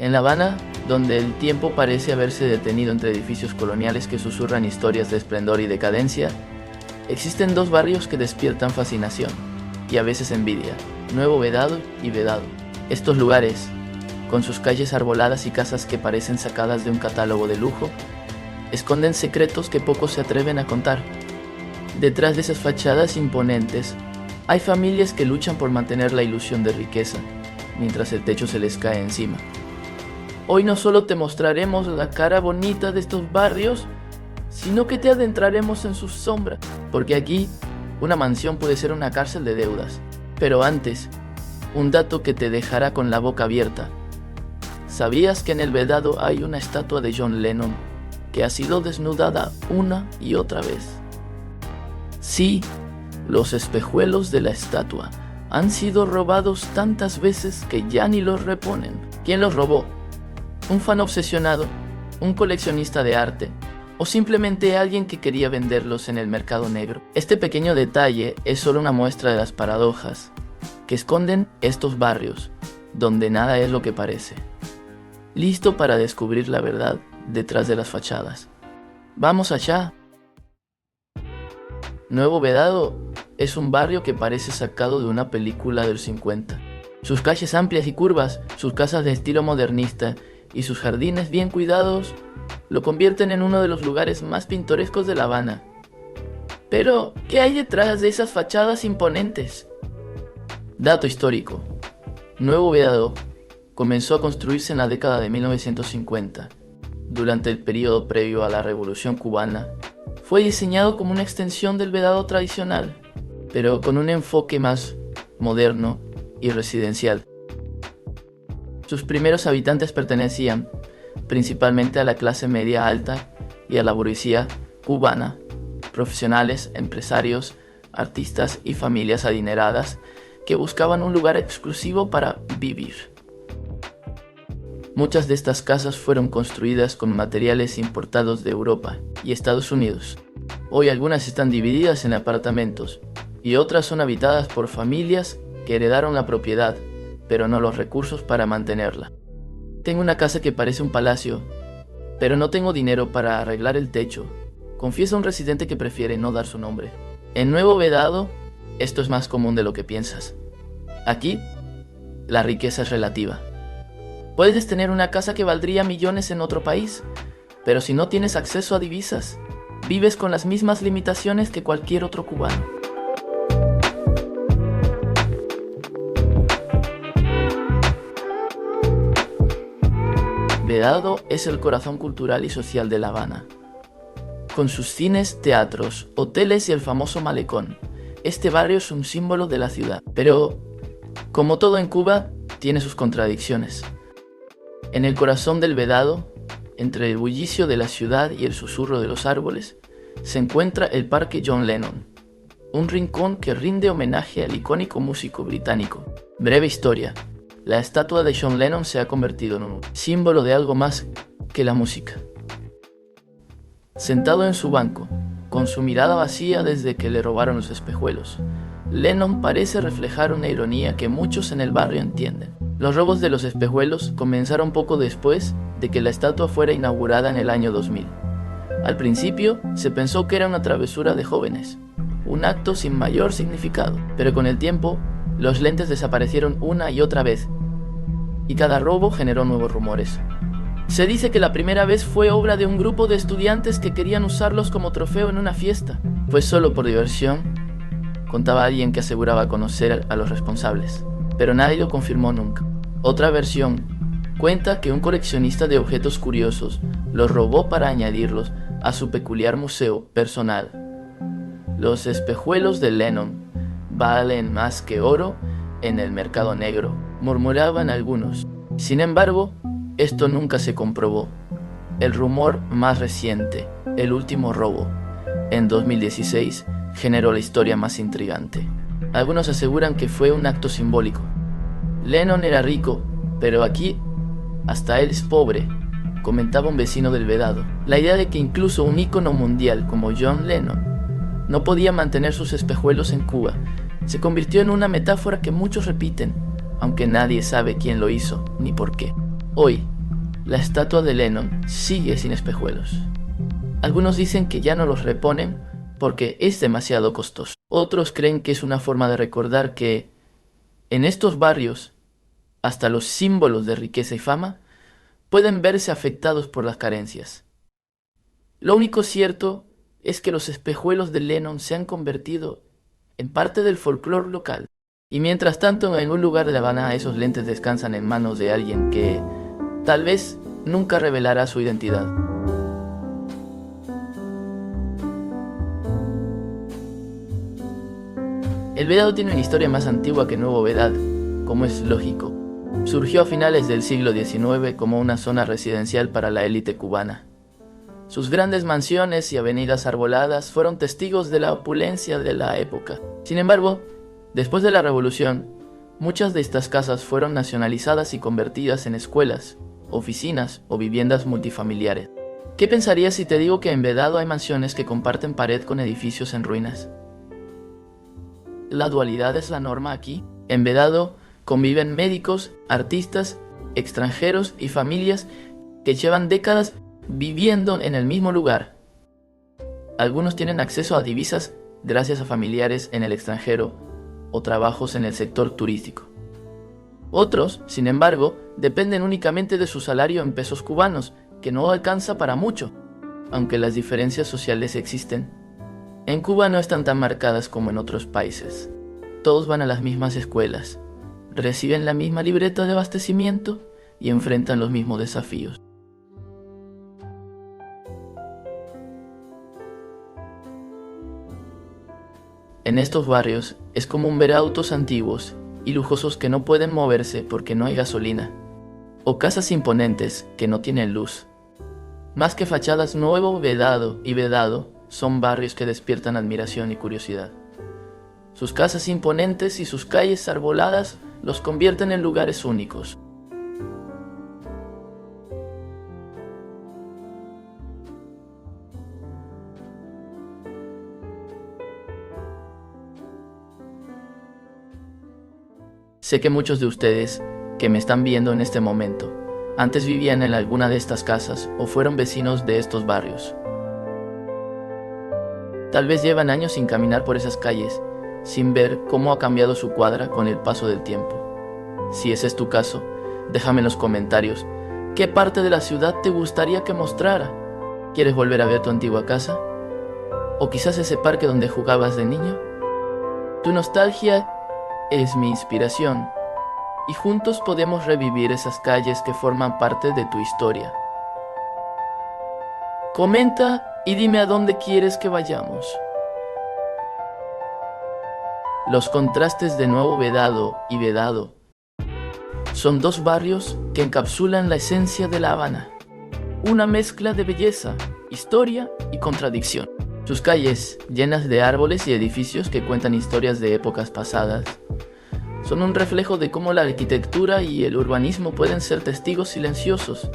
En La Habana, donde el tiempo parece haberse detenido entre edificios coloniales que susurran historias de esplendor y decadencia, existen dos barrios que despiertan fascinación y a veces envidia: Nuevo Vedado y Vedado. Estos lugares, con sus calles arboladas y casas que parecen sacadas de un catálogo de lujo, esconden secretos que pocos se atreven a contar. Detrás de esas fachadas imponentes, hay familias que luchan por mantener la ilusión de riqueza, mientras el techo se les cae encima. Hoy no solo te mostraremos la cara bonita de estos barrios, sino que te adentraremos en sus sombras, porque aquí una mansión puede ser una cárcel de deudas. Pero antes, un dato que te dejará con la boca abierta. ¿Sabías que en el Vedado hay una estatua de John Lennon que ha sido desnudada una y otra vez? Sí, los espejuelos de la estatua han sido robados tantas veces que ya ni los reponen. ¿Quién los robó? ¿Un fan obsesionado? ¿Un coleccionista de arte? ¿O simplemente alguien que quería venderlos en el mercado negro? Este pequeño detalle es solo una muestra de las paradojas que esconden estos barrios, donde nada es lo que parece. ¿Listo para descubrir la verdad detrás de las fachadas? ¡Vamos allá! Nuevo Vedado es un barrio que parece sacado de una película del 50. Sus calles amplias y curvas, sus casas de estilo modernista y sus jardines bien cuidados lo convierten en uno de los lugares más pintorescos de La Habana. Pero, ¿qué hay detrás de esas fachadas imponentes? Dato histórico: Nuevo Vedado comenzó a construirse en la década de 1950. Durante el periodo previo a la Revolución Cubana, fue diseñado como una extensión del Vedado tradicional, pero con un enfoque más moderno y residencial. Sus primeros habitantes pertenecían principalmente a la clase media alta y a la burguesía cubana, profesionales, empresarios, artistas y familias adineradas que buscaban un lugar exclusivo para vivir. Muchas de estas casas fueron construidas con materiales importados de Europa y Estados Unidos. Hoy algunas están divididas en apartamentos y otras son habitadas por familias que heredaron la propiedad, pero no los recursos para mantenerla. Tengo una casa que parece un palacio, pero no tengo dinero para arreglar el techo, confiesa un residente que prefiere no dar su nombre. En Nuevo Vedado, esto es más común de lo que piensas. Aquí, la riqueza es relativa. Puedes tener una casa que valdría millones en otro país, pero si no tienes acceso a divisas, vives con las mismas limitaciones que cualquier otro cubano. Vedado es el corazón cultural y social de La Habana. Con sus cines, teatros, hoteles y el famoso malecón, este barrio es un símbolo de la ciudad. Pero, como todo en Cuba, tiene sus contradicciones. En el corazón del Vedado, entre el bullicio de la ciudad y el susurro de los árboles, se encuentra el Parque John Lennon, un rincón que rinde homenaje al icónico músico británico. Breve historia: la estatua de John Lennon se ha convertido en un símbolo de algo más que la música. Sentado en su banco, con su mirada vacía desde que le robaron los espejuelos, Lennon parece reflejar una ironía que muchos en el barrio entienden. Los robos de los espejuelos comenzaron poco después de que la estatua fuera inaugurada en el año 2000. Al principio se pensó que era una travesura de jóvenes, un acto sin mayor significado, pero con el tiempo los lentes desaparecieron una y otra vez, y cada robo generó nuevos rumores. Se dice que la primera vez fue obra de un grupo de estudiantes que querían usarlos como trofeo en una fiesta. Fue solo por diversión, contaba alguien que aseguraba conocer a los responsables, pero nadie lo confirmó nunca. Otra versión cuenta que un coleccionista de objetos curiosos los robó para añadirlos a su peculiar museo personal. Los espejuelos de Lennon valen más que oro en el mercado negro, murmuraban algunos. Sin embargo, esto nunca se comprobó. El rumor más reciente, el último robo, en 2016, generó la historia más intrigante. Algunos aseguran que fue un acto simbólico. Lennon era rico, pero aquí hasta él es pobre, comentaba un vecino del Vedado. La idea de que incluso un ícono mundial como John Lennon no podía mantener sus espejuelos en Cuba se convirtió en una metáfora que muchos repiten, aunque nadie sabe quién lo hizo ni por qué. Hoy, la estatua de Lennon sigue sin espejuelos. Algunos dicen que ya no los reponen porque es demasiado costoso. Otros creen que es una forma de recordar que en estos barrios, hasta los símbolos de riqueza y fama pueden verse afectados por las carencias. Lo único cierto es que los espejuelos de Lennon se han convertido en parte del folclore local. Y mientras tanto, en un lugar de La Habana, esos lentes descansan en manos de alguien que tal vez nunca revelará su identidad. El Vedado tiene una historia más antigua que Nuevo Vedad, como es lógico. Surgió a finales del siglo XIX como una zona residencial para la élite cubana. Sus grandes mansiones y avenidas arboladas fueron testigos de la opulencia de la época. Sin embargo, después de la Revolución, muchas de estas casas fueron nacionalizadas y convertidas en escuelas, oficinas o viviendas multifamiliares. ¿Qué pensarías si te digo que en Vedado hay mansiones que comparten pared con edificios en ruinas? La dualidad es la norma aquí. En Vedado conviven médicos, artistas, extranjeros y familias que llevan décadas viviendo en el mismo lugar. Algunos tienen acceso a divisas gracias a familiares en el extranjero o trabajos en el sector turístico. Otros, sin embargo, dependen únicamente de su salario en pesos cubanos, que no alcanza para mucho. Aunque las diferencias sociales existen, en Cuba no están tan marcadas como en otros países. Todos van a las mismas escuelas, reciben la misma libreta de abastecimiento y enfrentan los mismos desafíos. En estos barrios es común ver autos antiguos y lujosos que no pueden moverse porque no hay gasolina, o casas imponentes que no tienen luz. Más que fachadas, Nuevo Vedado y Vedado son barrios que despiertan admiración y curiosidad. Sus casas imponentes y sus calles arboladas los convierten en lugares únicos. Sé que muchos de ustedes que me están viendo en este momento antes vivían en alguna de estas casas o fueron vecinos de estos barrios. Tal vez llevan años sin caminar por esas calles, sin ver cómo ha cambiado su cuadra con el paso del tiempo. Si ese es tu caso, déjame en los comentarios qué parte de la ciudad te gustaría que mostrara. ¿Quieres volver a ver tu antigua casa? ¿O quizás ese parque donde jugabas de niño? Tu nostalgia es mi inspiración, y juntos podemos revivir esas calles que forman parte de tu historia. Comenta y dime a dónde quieres que vayamos. Los contrastes de Nuevo Vedado y Vedado son dos barrios que encapsulan la esencia de La Habana, una mezcla de belleza, historia y contradicción. Sus calles, llenas de árboles y edificios que cuentan historias de épocas pasadas, son un reflejo de cómo la arquitectura y el urbanismo pueden ser testigos silenciosos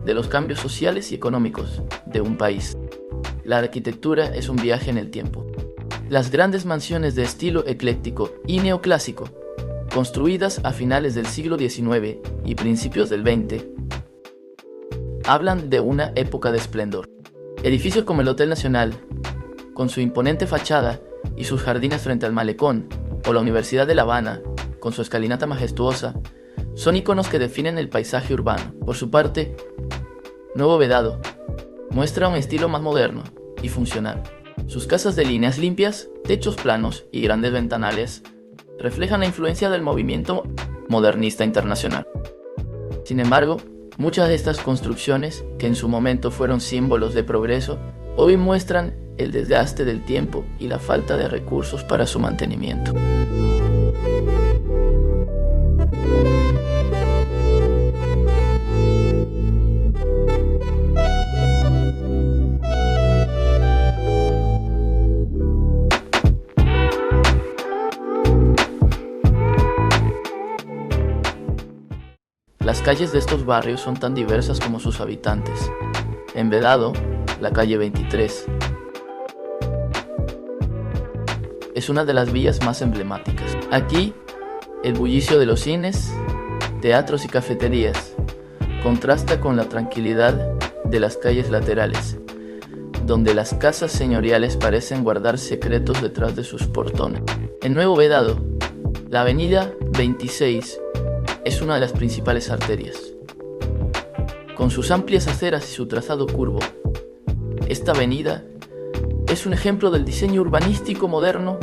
de los cambios sociales y económicos de un país. La arquitectura es un viaje en el tiempo. Las grandes mansiones de estilo ecléctico y neoclásico, construidas a finales del siglo XIX y principios del XX, hablan de una época de esplendor. Edificios como el Hotel Nacional, con su imponente fachada y sus jardines frente al malecón, o la Universidad de La Habana, con su escalinata majestuosa, son iconos que definen el paisaje urbano. Por su parte, Nuevo Vedado muestra un estilo más moderno y funcional. Sus casas de líneas limpias, techos planos y grandes ventanales reflejan la influencia del movimiento modernista internacional. Sin embargo, muchas de estas construcciones, que en su momento fueron símbolos de progreso, hoy muestran el desgaste del tiempo y la falta de recursos para su mantenimiento. Las calles de estos barrios son tan diversas como sus habitantes. En Vedado, la calle 23 es una de las vías más emblemáticas. Aquí, el bullicio de los cines, teatros y cafeterías contrasta con la tranquilidad de las calles laterales, donde las casas señoriales parecen guardar secretos detrás de sus portones. En Nuevo Vedado, la avenida 26 es una de las principales arterias. Con sus amplias aceras y su trazado curvo, esta avenida es un ejemplo del diseño urbanístico moderno.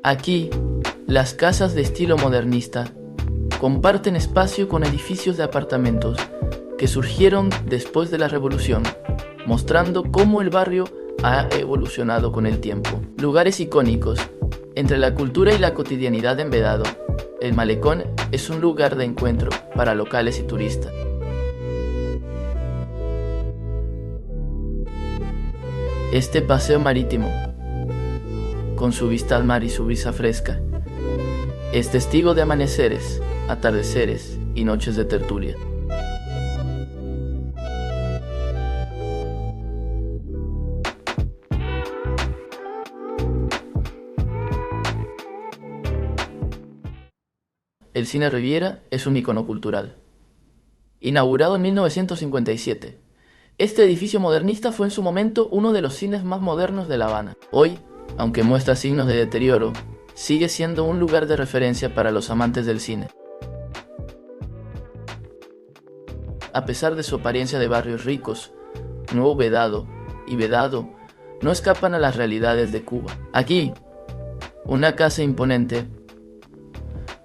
Aquí, las casas de estilo modernista comparten espacio con edificios de apartamentos que surgieron después de la Revolución, mostrando cómo el barrio ha evolucionado con el tiempo. Lugares icónicos. Entre la cultura y la cotidianidad de Vedado, el Malecón es un lugar de encuentro para locales y turistas. Este paseo marítimo, con su vista al mar y su brisa fresca, es testigo de amaneceres, atardeceres y noches de tertulia. El Cine Riviera es un icono cultural. Inaugurado en 1957, este edificio modernista fue en su momento uno de los cines más modernos de La Habana. Hoy, aunque muestra signos de deterioro, sigue siendo un lugar de referencia para los amantes del cine. A pesar de su apariencia de barrios ricos, Nuevo Vedado y Vedado no escapan a las realidades de Cuba. Aquí, una casa imponente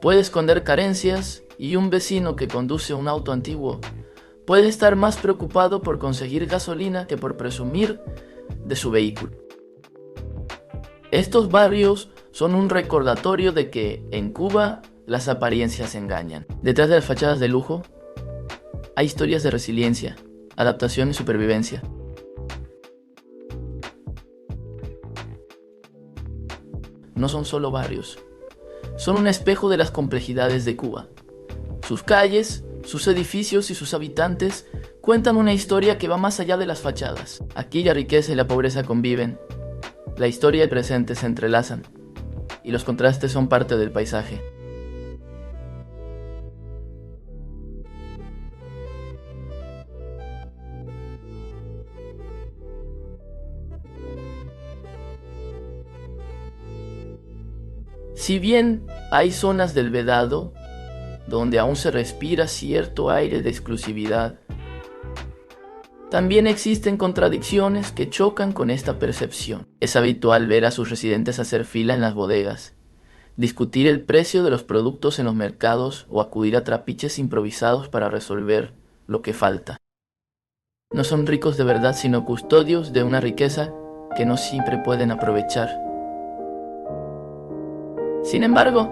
puede esconder carencias y un vecino que conduce un auto antiguo puede estar más preocupado por conseguir gasolina que por presumir de su vehículo. Estos barrios son un recordatorio de que en Cuba las apariencias engañan. Detrás de las fachadas de lujo hay historias de resiliencia, adaptación y supervivencia. No son solo barrios, son un espejo de las complejidades de Cuba. Sus calles, sus edificios y sus habitantes cuentan una historia que va más allá de las fachadas. Aquí la riqueza y la pobreza conviven, la historia y el presente se entrelazan, y los contrastes son parte del paisaje. Si bien hay zonas del Vedado donde aún se respira cierto aire de exclusividad, también existen contradicciones que chocan con esta percepción. Es habitual ver a sus residentes hacer fila en las bodegas, discutir el precio de los productos en los mercados o acudir a trapiches improvisados para resolver lo que falta. No son ricos de verdad, sino custodios de una riqueza que no siempre pueden aprovechar. Sin embargo,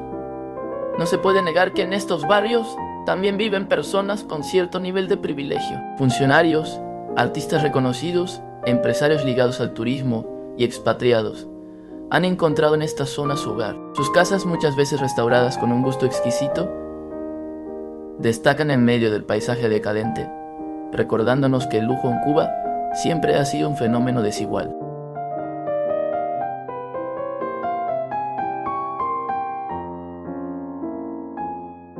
no se puede negar que en estos barrios también viven personas con cierto nivel de privilegio. Funcionarios, artistas reconocidos, empresarios ligados al turismo y expatriados han encontrado en esta zona su hogar. Sus casas, muchas veces restauradas con un gusto exquisito, destacan en medio del paisaje decadente, recordándonos que el lujo en Cuba siempre ha sido un fenómeno desigual.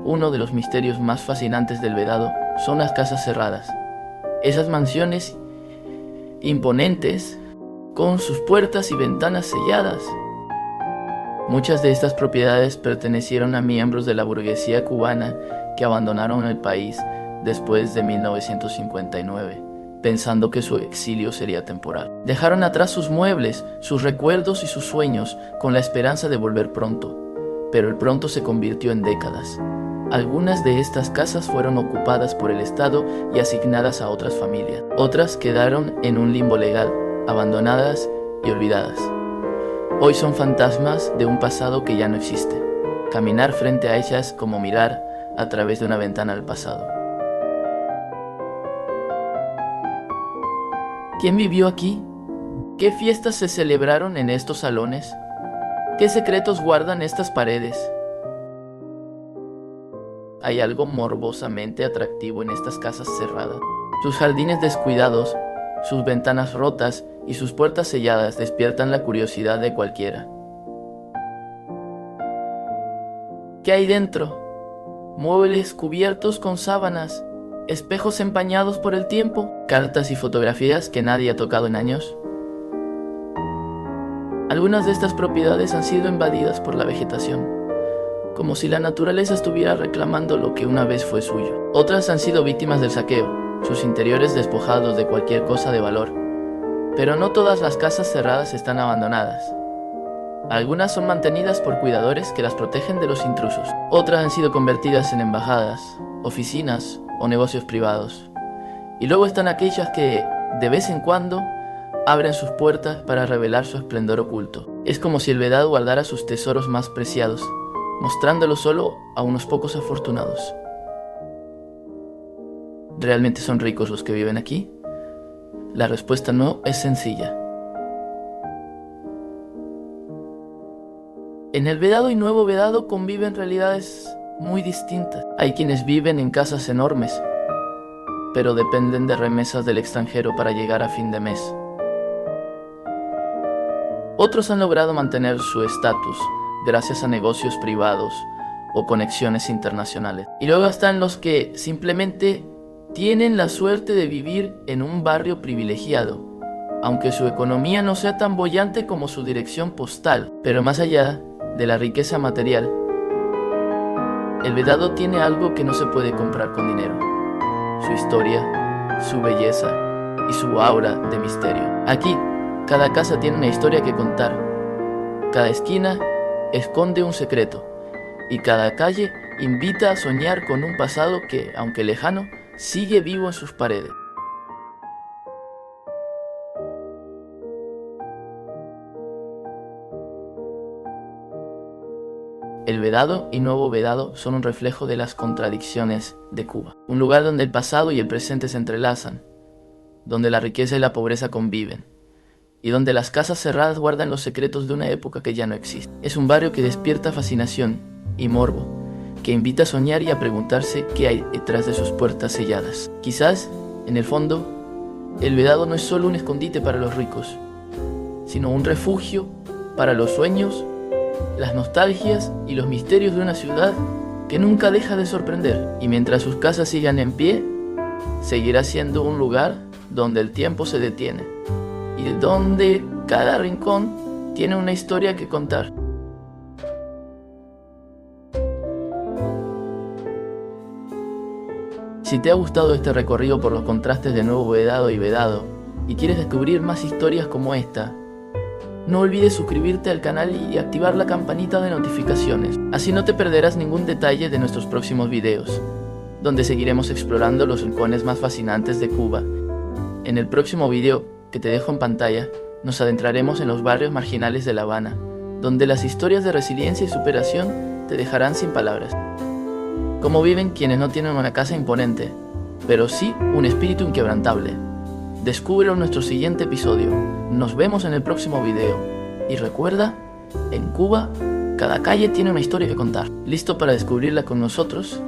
Uno de los misterios más fascinantes del Vedado son las casas cerradas. Esas mansiones imponentes con sus puertas y ventanas selladas. Muchas de estas propiedades pertenecieron a miembros de la burguesía cubana que abandonaron el país después de 1959, pensando que su exilio sería temporal. Dejaron atrás sus muebles, sus recuerdos y sus sueños con la esperanza de volver pronto, pero el pronto se convirtió en décadas. Algunas de estas casas fueron ocupadas por el Estado y asignadas a otras familias. Otras quedaron en un limbo legal, abandonadas y olvidadas. Hoy son fantasmas de un pasado que ya no existe. Caminar frente a ellas como mirar a través de una ventana al pasado. ¿Quién vivió aquí? ¿Qué fiestas se celebraron en estos salones? ¿Qué secretos guardan estas paredes? Hay algo morbosamente atractivo en estas casas cerradas. Sus jardines descuidados, sus ventanas rotas y sus puertas selladas despiertan la curiosidad de cualquiera. ¿Qué hay dentro? Muebles cubiertos con sábanas, espejos empañados por el tiempo, cartas y fotografías que nadie ha tocado en años. Algunas de estas propiedades han sido invadidas por la vegetación, como si la naturaleza estuviera reclamando lo que una vez fue suyo. Otras han sido víctimas del saqueo, sus interiores despojados de cualquier cosa de valor. Pero no todas las casas cerradas están abandonadas. Algunas son mantenidas por cuidadores que las protegen de los intrusos. Otras han sido convertidas en embajadas, oficinas o negocios privados. Y luego están aquellas que, de vez en cuando, abren sus puertas para revelar su esplendor oculto. Es como si el Vedado guardara sus tesoros más preciados, mostrándolos solo a unos pocos afortunados. ¿Realmente son ricos los que viven aquí? La respuesta no es sencilla. En el Vedado y Nuevo Vedado conviven realidades muy distintas. Hay quienes viven en casas enormes, pero dependen de remesas del extranjero para llegar a fin de mes. Otros han logrado mantener su estatus gracias a negocios privados o conexiones internacionales. Y luego están los que simplemente tienen la suerte de vivir en un barrio privilegiado, aunque su economía no sea tan boyante como su dirección postal. Pero más allá de la riqueza material, el Vedado tiene algo que no se puede comprar con dinero: su historia, su belleza y su aura de misterio. Aquí, cada casa tiene una historia que contar, cada esquina esconde un secreto, y cada calle invita a soñar con un pasado que, aunque lejano, sigue vivo en sus paredes. El Vedado y Nuevo Vedado son un reflejo de las contradicciones de Cuba, un lugar donde el pasado y el presente se entrelazan, donde la riqueza y la pobreza conviven, y donde las casas cerradas guardan los secretos de una época que ya no existe. Es un barrio que despierta fascinación y morbo, que invita a soñar y a preguntarse qué hay detrás de sus puertas selladas. Quizás, en el fondo, el Vedado no es solo un escondite para los ricos, sino un refugio para los sueños, las nostalgias y los misterios de una ciudad que nunca deja de sorprender. Y mientras sus casas sigan en pie, seguirá siendo un lugar donde el tiempo se detiene y donde cada rincón tiene una historia que contar. Si te ha gustado este recorrido por los contrastes de Nuevo Vedado y Vedado y quieres descubrir más historias como esta, no olvides suscribirte al canal y activar la campanita de notificaciones. Así no te perderás ningún detalle de nuestros próximos videos, donde seguiremos explorando los rincones más fascinantes de Cuba. En el próximo video, que te dejo en pantalla, nos adentraremos en los barrios marginales de La Habana, donde las historias de resiliencia y superación te dejarán sin palabras. Cómo viven quienes no tienen una casa imponente, pero sí un espíritu inquebrantable. Descúbrelo en nuestro siguiente episodio. Nos vemos en el próximo video. Y recuerda, en Cuba, cada calle tiene una historia que contar. ¿Listo para descubrirla con nosotros?